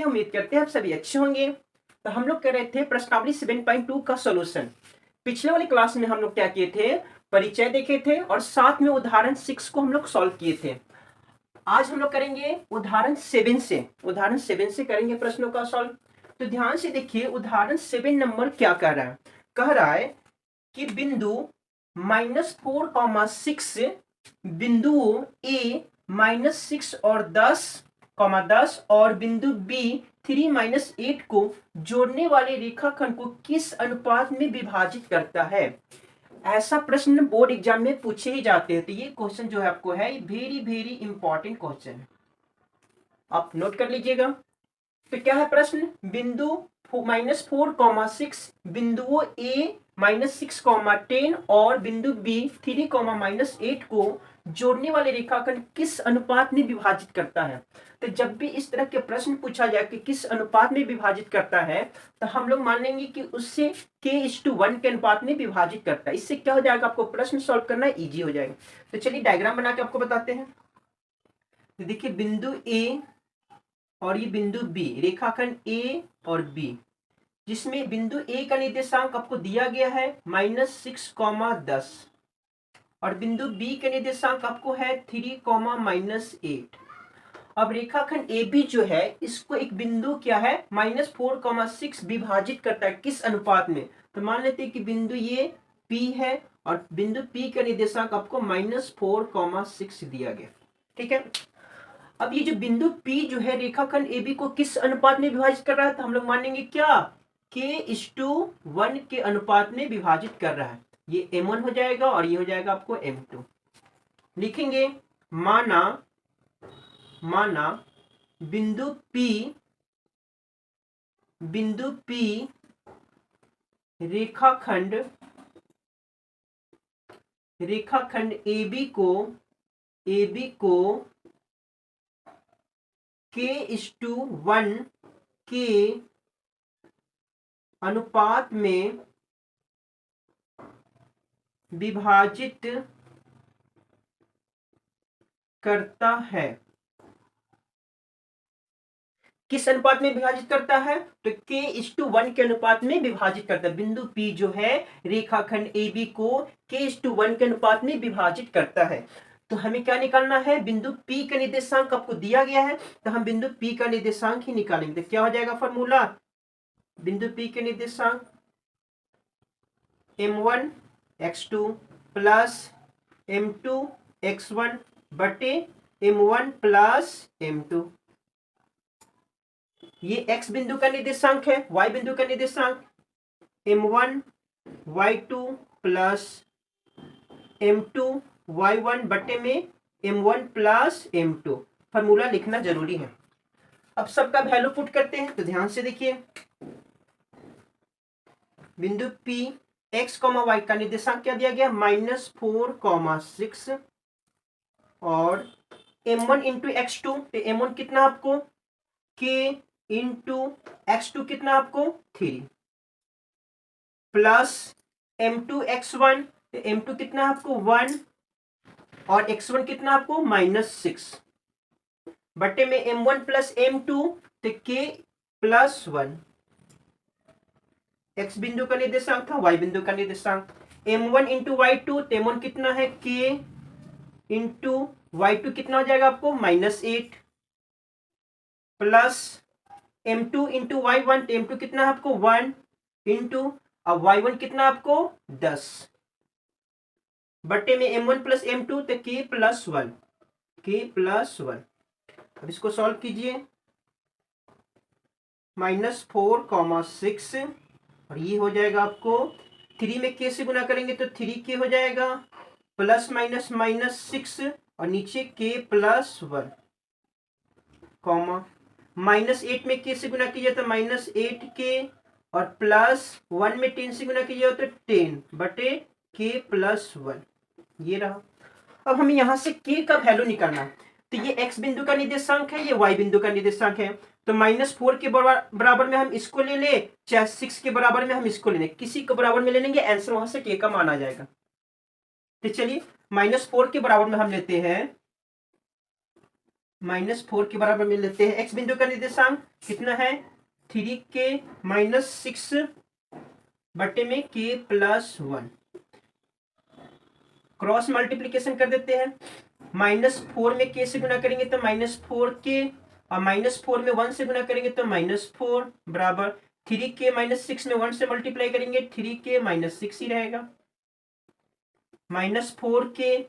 उम्मीद करते हैं आप सभी अच्छे होंगे। तो हम लोग कर रहे थे प्रश्नावली 7.2 का सॉल्यूशन। पिछले वाले क्लास में हम लोग क्या किए थे, परिचय देखे थे और साथ में उदाहरण 6 को हम लोग सॉल्व किए थे। आज हम लोग करेंगे उदाहरण 7 से, उदाहरण 7 से करेंगे प्रश्नों का सॉल्व। तो ध्यान से देखिए उदाहरण 7 नंबर क्या कह रहा है। कह रहा है कि बिंदु -4,6 बिंदुओं ए -6 और 10 और बिंदु बी 3-8 को जोड़ने वाले रेखाखंड को किस अनुपात में विभाजित करता है। ऐसा प्रश्न बोर्ड एग्जाम में पूछे ही जाते हैं। तो ये क्वेश्चन जो है आपको है वेरी वेरी इंपॉर्टेंट क्वेश्चन है, आप नोट कर लीजिएगा। तो क्या है प्रश्न, बिंदु -4,6 बिंदुओं ए -6,10 और बिंदु बी 3,-8 को जोड़ने वाले रेखाखंड किस अनुपात में विभाजित करता है। तो जब भी इस तरह के प्रश्न पूछा जाए कि किस अनुपात में विभाजित करता है, तो हम लोग मान लेंगे कि उससे k:1 के अनुपात में विभाजित करता है। इससे क्या हो जाएगा, आपको प्रश्न सॉल्व करना इजी हो जाएगा। तो चलिए डायग्राम बना के आपको बताते हैं। तो देखिए बिंदु ए और ये बिंदु बी, रेखाखंड ए और बी, जिसमें बिंदु ए का निर्देशांक आपको दिया गया है -6,10 और बिंदु बी का निर्देशांक आपको है 3,-8। अब रेखाखंड ए बी जो है इसको एक बिंदु क्या है -4,6 विभाजित करता है, किस अनुपात में। तो मान लेते हैं कि बिंदु ये P है और बिंदु P का निर्देशांक आपको -4,6 दिया गया, ठीक है। अब ये जो बिंदु P जो है रेखाखंड AB को किस अनुपात में विभाजित कर रहा है, तो हम लोग मानेंगे क्या, k:1 के अनुपात में विभाजित कर रहा है। ये m1 हो जाएगा और ये हो जाएगा आपको m2। लिखेंगे माना बिंदु P रेखाखंड AB को k:1 के अनुपात में विभाजित करता है। किस अनुपात में विभाजित करता है, तो k:1 के अनुपात में विभाजित करता है। बिंदु P जो है रेखाखंड AB को k:1 के अनुपात में विभाजित करता है। तो हमें क्या निकालना है, बिंदु P का निर्देशांक आपको दिया गया है, तो हम बिंदु P का निर्देशांक ही निकालेंगे। तो क्या हो जाएगा फॉर्मूला, बिंदु P के निर्देशांक m1 x2 plus m2 x1 बटे m1 प्लस m2। ये x बिंदु का निर्देशांक है, y बिंदु का निर्देशांक m1 y2 plus m2 y1 बटे में m1 प्लस m2। फॉर्मूला लिखना जरूरी है। अब सबका वैल्यू पुट करते हैं। तो ध्यान से देखिए बिंदु P x, y का निर्देशांक क्या दिया गया, -4,6 और m1 इंटू x2, तो m1 कितना आपको k इंटू x2 कितना आपको 3 प्लस m2 x1, तो m2 कितना आपको 1 और x1 कितना आपको -6 बटे में m1 प्लस m2, तो k प्लस 1। x बिंदु का निर्देशांक था, y बिंदु का निर्देशांक m1 इंटू y2, तो m1 कितना है k इंटू y2 कितना हो जाएगा आपको -8 प्लस m2 इंटू y1, तो m2 कितना है आपको 1 इंटू अब y1 कितना आपको 10 बटे में m1 प्लस m2, तो k प्लस 1। अब इसको सॉल्व कीजिए, -4,6 और ये हो जाएगा आपको 3 में k से गुना करेंगे तो 3k हो जाएगा प्लस माइनस -6 और नीचे k प्लस 1 कॉमा -8 में k से गुना कीजिए तो -8k और प्लस 1 में 10 से गुना कीजिए तो 10 बटे k प्लस 1। ये रहा। अब हमें यहां से k का वैल्यू निकालना है। तो ये x बिंदु का निर्देशांक है, ये y बिंदु का निर्देशांक है। तो -4 के बराबर में हम इसको ले ले, चाहे 6 के बराबर में हम इसको ले लें, किसी को बराबर में ले लेंगे, आंसर वहां से k का मान आ जाएगा। तो चलिए -4 के बराबर में हम लेते हैं -4 के बराबर मिल लेते हैं। x बिंदु का निर्देशांक कितना है 3k-6 बटे में k+1। क्रॉस मल्टीप्लीकेशन कर देते हैं। -4 में k से गुना करेंगे तो -4k और -4 में 1 से गुना करेंगे तो -4 बराबर 3k-6 में 1 से मल्टीप्लाई करेंगे 3k-6 ही रहेगा। -4k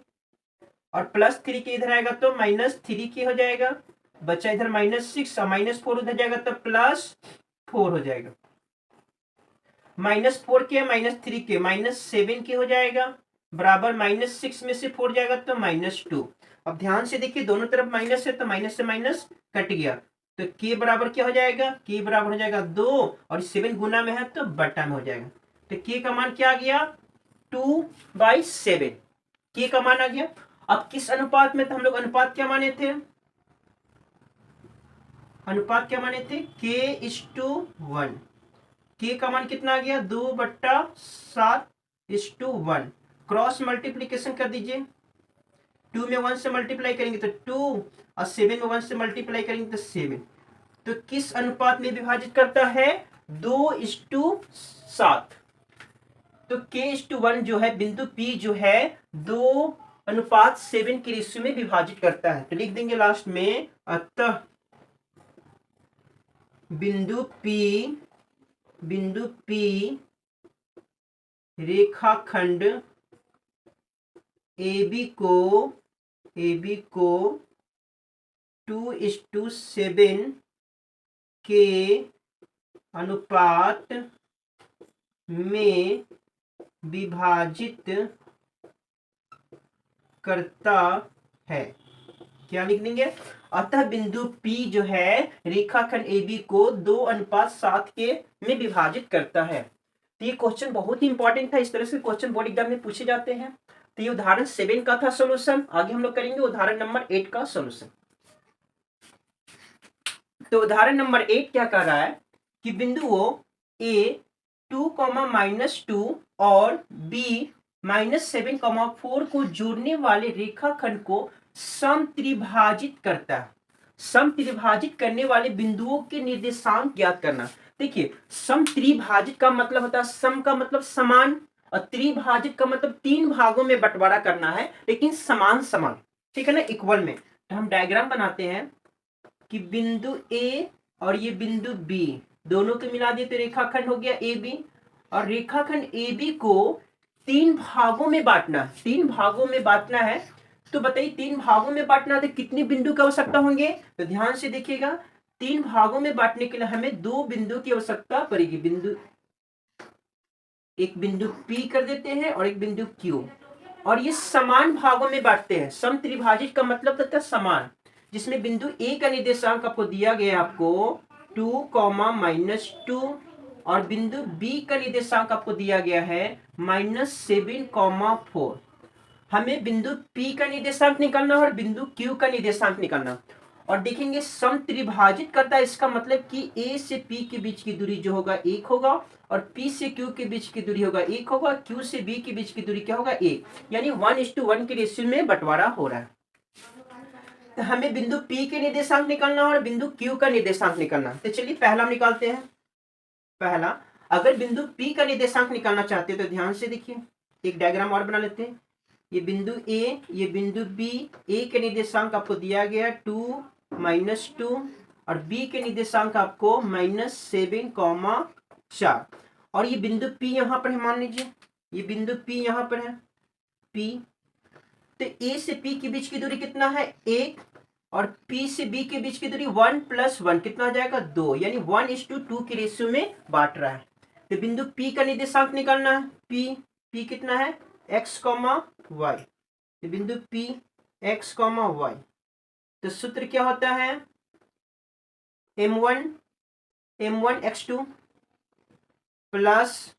और +3k इधर आएगा तो -3k हो जाएगा। बचा इधर -6 और -4 उधर जाएगा तो +4 हो जाएगा। -4k -3k -7k हो जाएगा बराबर -6 में से 4 जाएगा तो -2। अब ध्यान से देखिए दोनों तरफ माइनस है तो माइनस से माइनस कट गया तो k बराबर क्या हो जाएगा k बराबर हो जाएगा 2 और 7 गुना में है तो बटा में हो जाएगा। तो k का मान क्या आ गया 2/7 k का मान आ गया। अब किस अनुपात में तो हम लोग अनुपात क्या माने थे k:1। k का मान कितना आ गया 2/7:1। क्रॉस मल्टीप्लीकेशन कर दीजिए 2 में 1 से मल्टीप्लाई करेंगे तो 2 और 7 में 1 से मल्टीप्लाई करेंगे तो 7। तो किस अनुपात में विभाजित करता है 2:7। तो k:1 जो है बिंदु P जो है 2:7 के रेशियो में विभाजित करता है। तो लिख देंगे लास्ट में अतः बिंदु P रेखाखंड AB को 2:7 के अनुपात में विभाजित करता है। क्या लिख देंगे अतः बिंदु P जो है रेखाखंड AB को 2:7 के में विभाजित करता है। तो ये क्वेश्चन बहुत ही इंपॉर्टेंट था। इस तरह से क्वेश्चन बोर्ड एग्जाम में पूछे जाते हैं। तो ये उदाहरण 7 का था सॉल्यूशन। आगे हम लोग करेंगे उदाहरण नंबर 8 का सॉल्यूशन। तो उदाहरण नंबर 8 क्या कह रहा है कि बिंदुओं A 2, और B -7, 4 को जोड़ने वाले रेखाखंड को समत्रिभाजित करता है। समत्रिभाजित करने वाले बिंदुओं के निर्देशांक ज्ञात करना। देखिए समत्रिभाजित का मतलब होता है सम का मतलब समान और त्रिभाजित का मतलब 3 भागों में बंटवारा करना है लेकिन समान समान, ठीक है ना, इक्वल में। तो हम डायग्राम बनाते हैं कि बिंदु A और ये बिंदु B दोनों को मिला दिए तो रेखाखंड हो गया AB और रेखाखंड AB को 3 भागों में बांटना। 3 भागों में बांटना है तो बताइए 3 भागों में बांटना है तो कितने बिंदु की आवश्यकता होंगे। तो ध्यान से देखिएगा 3 भागों में बांटने के लिए हमें 2 बिंदु की आवश्यकता पड़ेगी। एक बिंदु P कर देते हैं और एक बिंदु Q और ये समान भागों में बांटते हैं। समत्रिभाजित का मतलब होता है समान, जिसमें बिंदु A का निर्देशांक आपको दिया गया आपको 2, और बिंदु B का निर्देशांक आपको दिया गया है -7, 4। हमें बिंदु P का निर्देशांक निकालना और बिंदु Q का निर्देशांक निकालना। और देखेंगे समत्रिभाजित करता है इसका मतलब कि A से P के बीच की दूरी जो होगा 1 होगा और P से Q के बीच की दूरी होगा 1 होगा, Q से B के बीच की दूरी क्या होगा 1, यानी 1:1 के रेशियो में बंटवारा हो रहा है। तो हमें बिंदु P के निर्देशांक निकालना और बिंदु Q का निर्देशांक निकालना। तो चलिए पहला हम निकालते हैं। पहला अगर बिंदु P का निर्देशांक निकालना चाहते हैं तो ध्यान से देखिए एक डायग्राम और बना लेते हैं। ये बिंदु A, ये बिंदु B। A के निर्देशांक आपको दिया गया 2, -2 और B के निर्देशांक आपको -7, 4 और ये बिंदु P यहाँ पर है। मान लीजिए ये बिंदु P यहाँ पर है P। तो A से P के बीच की दूरी कितना है 1 और P से B के बीच की दूरी 1 + 1 कितना आ जाएगा 2, यानी 1:2 के रेशियो में बांट रहा है। तो बिंदु P का निर्देशांक निकालना है। P कितना है x, y। तो बिंदु P x, y। तो सूत्र क्या होता है m1 x2 plus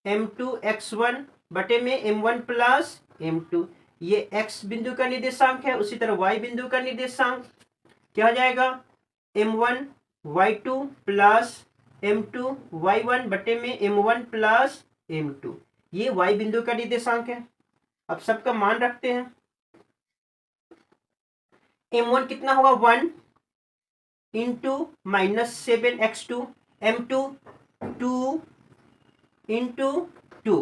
m2 x1 बटे में m1 प्लस m2। ये x बिंदु का निर्देशांक है। उसी तरह y बिंदु का निर्देशांक क्या हो जाएगा m1 y2 plus m2 y1 बटे में m1 प्लस m2। ये y बिंदु का निर्देशांक है। अब सबका मान रखते हैं। m1 कितना होगा 1 इंटू -7x2, m2 2 इंटू 2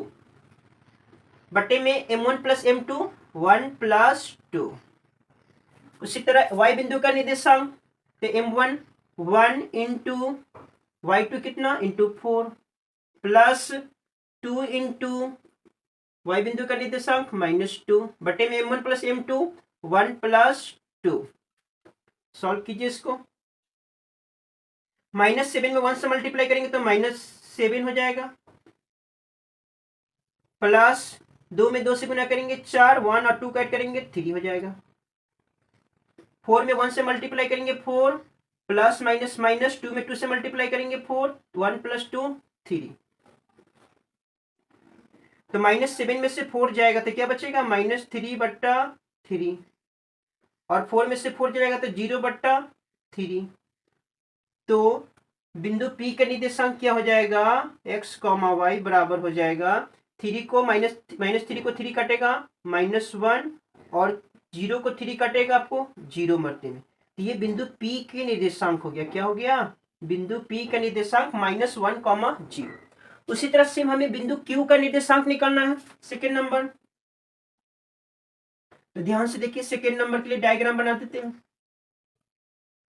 बटे में m1 प्लस m2 1 प्लस 2। उसी तरह y बिंदु का निर्देशांक तो m1 1 इंटू y2 कितना इंटू 4 प्लस 2 इंटू y बिंदु का निर्देशांक -2 बटे में m1 plus m2 1 plus 2। Solve कीजिए इसको। -7 में 1 से मल्टीप्लाई करेंगे तो -7 हो जाएगा, प्लस 2 में 2 से गुना करेंगे 4, 1 और 2 का ऐड करेंगे 3 हो जाएगा। 4 में 1 से मल्टीप्लाई करेंगे 4 प्लस माइनस माइनस 2 में 2 से मल्टीप्लाई करेंगे 4, 1 प्लस 2 3। तो -7 में से 4 जाएगा तो क्या बचेगा -3/3 और 4 में से 4 जाएगा तो 0/3। तो बिंदु P का निर्देशांक क्या हो जाएगा x, y बराबर हो जाएगा 3 को -3 को 3 काटेगा -1 और 0 को 3 काटेगा आपको 0 मरते में। तो ये बिंदु P के निर्देशांक हो गया। क्या हो गया बिंदु P का निर्देशांक -1, 0। उसी तरह से हमें बिंदु Q का निर्देशांक निकालना है सेकेंड नंबर। तो ध्यान से देखिए, सेकेंड नंबर के लिए डायग्राम बना देते हैं।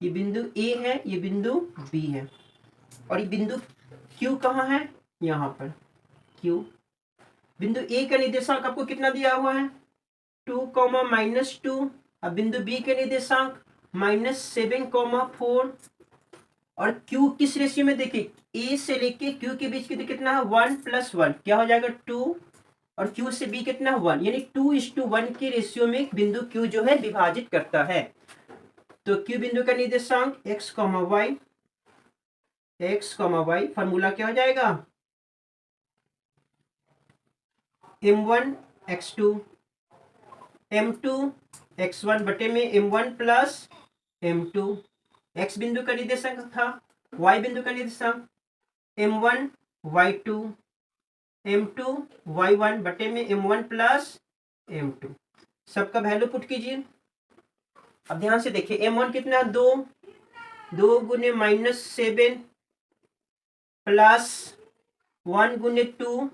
ये बिंदु A है, ये बिंदु B है और ये बिंदु Q कहाँ है यहाँ पर Q। बिंदु A का निर्देशांक आपको कितना दिया हुआ है 2, -2। अब बिंदु B के निर्देशांक -7, 4 और Q किस रेशियो में देखिए A से लेके Q के बीच की कितना है 1 + 1 क्या हो जाएगा 2 और Q से B कितना 1 यानी 2:1 के रेशियो में बिंदु Q जो है विभाजित करता है। तो Q बिंदु का निर्देशांक x, y फॉर्मूला क्या हो जाएगा m1 x2 m2 x1 बटे में m1 प्लस m2। x बिंदु का निर्देशांक था, y बिंदु का निर्देशांक m1 y2 m2 y1 बटे में m1 प्लस m2। सबका वैल्यू पुट कीजिए। अब ध्यान से देखिए m1 कितना 2 गुने -7 प्लस 1 गुने 2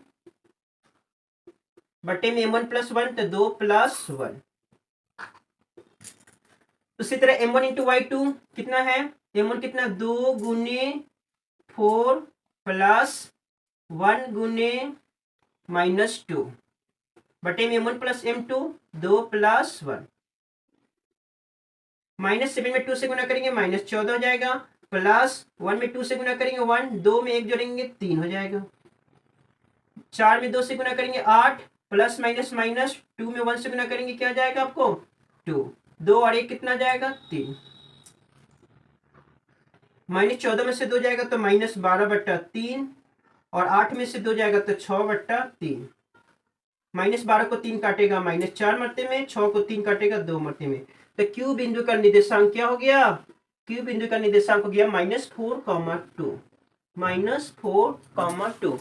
बटे में m1 प्लस 1 तो 2 प्लस 1। उसी तरह m1 इंटू y2 कितना है m1 कितना 2 गुने 4 प्लस 1 गुने -2 बटे में m1 प्लस m2 2 प्लस 1। -7 में 2 से गुना करेंगे -14 हो जाएगा, प्लस 1 में 2 से गुना करेंगे 1, 2 में 1 जोड़ेंगे 3 हो जाएगा। 4 में 2 से गुना करेंगे 8 प्लस माइनस माइनस 2 में 1 से गुना करेंगे क्या जाएगा आपको 2, 2 और 1 कितना जाएगा 3। -14 में से 2 जाएगा तो -12/3 और 8 में से 2 जाएगा तो 6/3। -12 को 3 काटेगा -4 मरते में, 6 को 3 काटेगा 2 मरते में। तो Q बिंदु का निर्देशांक क्या हो गया Q बिंदु का निर्देशांक हो गया -4, 2।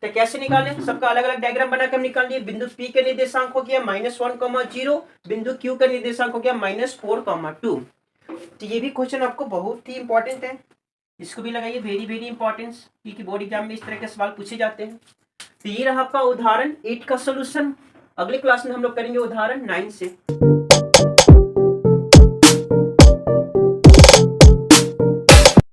तो कैसे निकालें, सबका अलग अलग डायग्राम बनाकर निकाल लिए। बिंदु P का निर्देशांक हो गया -1, 0, बिंदु Q का निर्देशांक हो गया -4, 2। तो ये भी क्वेश्चन आपको बहुत ही इंपॉर्टेंट है, इसको भी लगाइए वेरी इंपॉर्टेंस, क्योंकि बोर्ड एग्जाम में इस तरह के सवाल पूछे जाते हैं। तो ये रहा आपका उदाहरण 8 का सोल्यूशन। अगले क्लास में हम लोग करेंगे उदाहरण 9 से।